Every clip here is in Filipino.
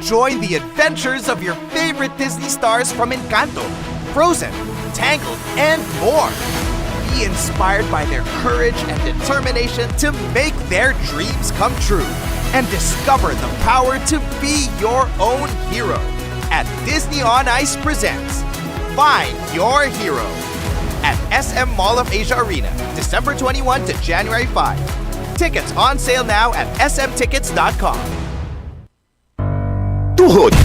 Join the adventures of your favorite Disney stars from Encanto, Frozen, Tangled, and more. Be inspired by their courage and determination to make their dreams come true. And discover the power to be your own hero at Disney On Ice presents Find Your Hero at SM Mall of Asia Arena, December 21 to January 5. Tickets on sale now at smtickets.com. Tuhod,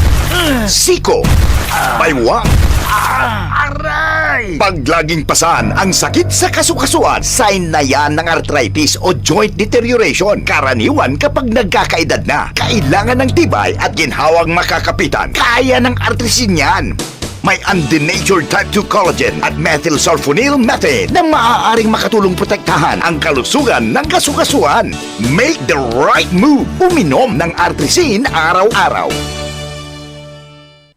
siko, baywang, aray! Pag laging pasan ang sakit sa kasukasuan, sign na yan ng arthritis o joint deterioration. Karaniwan kapag nagkakaedad na, kailangan ng tibay at ginhawang makakapitan. Kaya ng artrisin yan. May undenatured type 2 collagen at methylsulfonyl methane na maaaring makatulong protektahan ang kalusugan ng kasukasuan. Make the right move. Uminom ng artrisin araw-araw.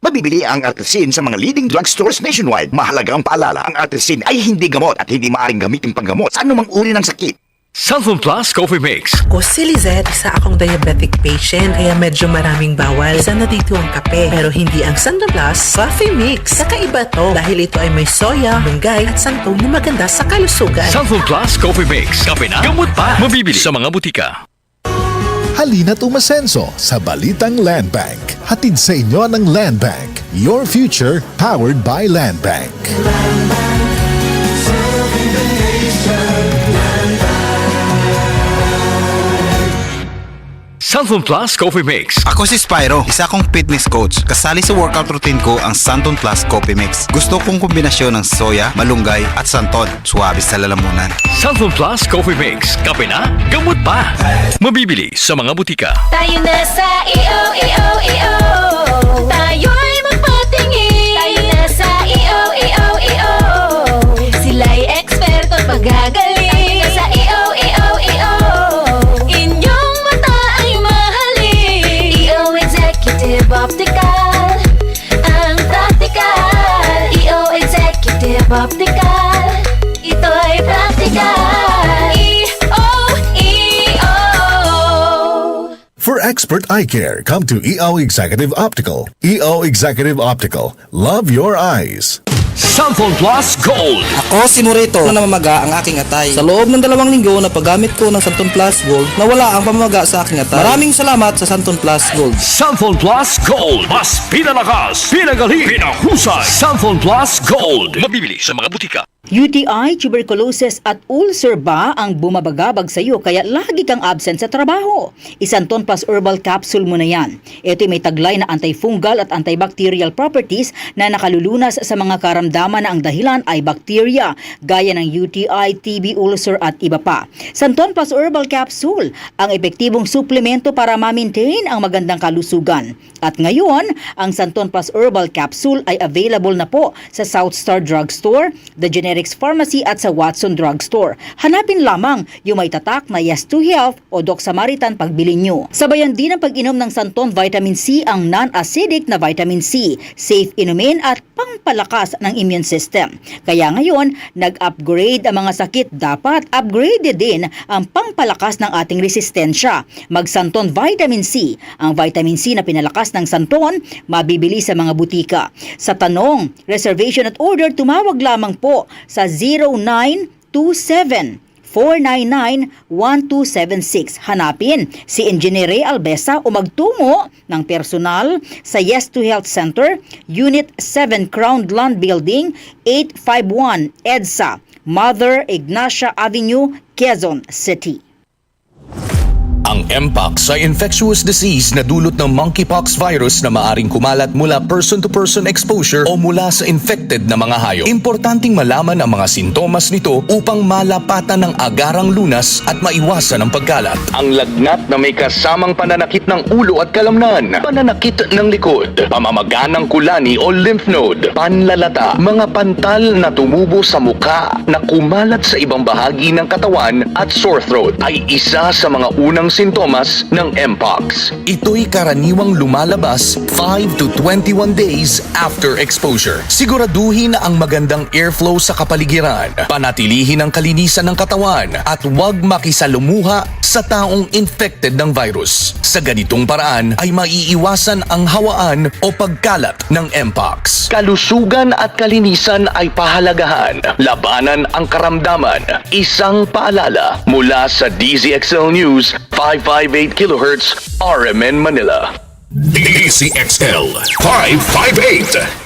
Mabibili ang artrisin sa mga leading drugstores nationwide. Mahalagang paalala, ang artrisin ay hindi gamot at hindi maaaring gamitin panggamot sa anumang uri ng sakit. Santon Plus Coffee Mix. Ako si Lizette, isa akong diabetic patient, kaya medyo maraming bawal. Isa na dito ang kape, pero hindi ang Santon Plus Coffee Mix. Kakaiba to dahil ito ay may soya, munggay at santol na maganda sa kalusugan. Santon Plus Coffee Mix. Kape na, gamot pa. Mabibili sa mga butika. Halina't umasenso sa Balitang Land Bank. Hatid sa inyo ng Land Bank. Your future powered by Land Bank. Santon Plus Coffee Mix. Ako si Spyro, isa akong fitness coach. Kasali sa workout routine ko ang Santon Plus Coffee Mix. Gusto kong kombinasyon ng soya, malunggay at santon. Suwabe sa lalamunan. Santon Plus Coffee Mix. Kape na, gamot pa. Mabibili sa mga butika. Tayo na sa EO. Tayo'y magpatingin. Tayo na sa EO. Sila'y eksperto at magagaling. Tayo na sa EO. Inyong mata ay mahalin. EO Executive Optical, ang practical. EO Executive Optical, ito'y practical. For expert eye care, come to EO Executive Optical. EO Executive Optical. Love your eyes. Santon Plus Gold. Ako si Morito na namamaga ang aking atay. Sa loob ng 2 linggo na paggamit ko ng Santon Plus Gold, nawala ang pamamaga sa aking atay. Maraming salamat sa Santon Plus Gold. Santon Plus Gold. Mas pinalakas, pinagaling, pinahusay. Santon Plus Gold. Mabibili sa mga butika. UTI, tuberculosis at ulcer ba ang bumabagabag sa iyo kaya lagi kang absent sa trabaho? Isanton Plus Herbal Capsule mo na yan. Ito'y may taglay na antifungal at antibacterial properties na nakalulunas sa mga karamdaman na ang dahilan ay bacteria, gaya ng UTI, TB, ulcer at iba pa. Santon Plus Herbal Capsule, ang epektibong suplemento para ma-maintain ang magandang kalusugan. At ngayon, ang Santon Plus Herbal Capsule ay available na po sa South Star Drugstore, The Generics Pharmacy at sa Watson Drugstore. Hanapin lamang yung may tatak na Yes to Health o Doc Samaritan pagbili nyo. Sabayan din ang pag-inom ng Santon Vitamin C, ang non-acidic na vitamin C. Safe inumin at pangpalakas ng immune system. Kaya ngayon, nag-upgrade ang mga sakit. Dapat upgraded din ang pangpalakas ng ating resistensya. Mag-Santon Vitamin C. Ang vitamin C na pinalakas ng Santon, mabibili sa mga butika. Sa tanong, reservation at order, tumawag lamang po sa 0927-499-1276. Hanapin si Engineer Ray Albesa o magtungo ng personal sa Yes to Health Center, Unit 7 Crown Land Building, 851 EDSA, Mother Ignacia Avenue, Quezon City. Ang Mpox ay infectious disease na dulot ng monkeypox virus na maaring kumalat mula person-to-person exposure o mula sa infected na mga hayop. Importanteng malaman ang mga sintomas nito upang malapatan ng agarang lunas at maiwasan ang pagkalat. Ang lagnat na may kasamang pananakit ng ulo at kalamnan, pananakit ng likod, pamamaga ng kulani o lymph node, panlalata, mga pantal na tumubo sa muka na kumalat sa ibang bahagi ng katawan at sore throat ay isa sa mga unang sintomas ng Mpox. Ito'y karaniwang lumalabas 5 to 21 days after exposure. Siguraduhin ang magandang airflow sa kapaligiran, panatilihin ang kalinisan ng katawan at huwag makisalumuha sa taong infected ng virus. Sa ganitong paraan ay maiiwasan ang hawaan o pagkalat ng Mpox. Kalusugan at kalinisan ay pahalagahan. Labanan ang karamdaman. Isang paalala mula sa DZXL News 558 kHz RMN Manila. DZXL 558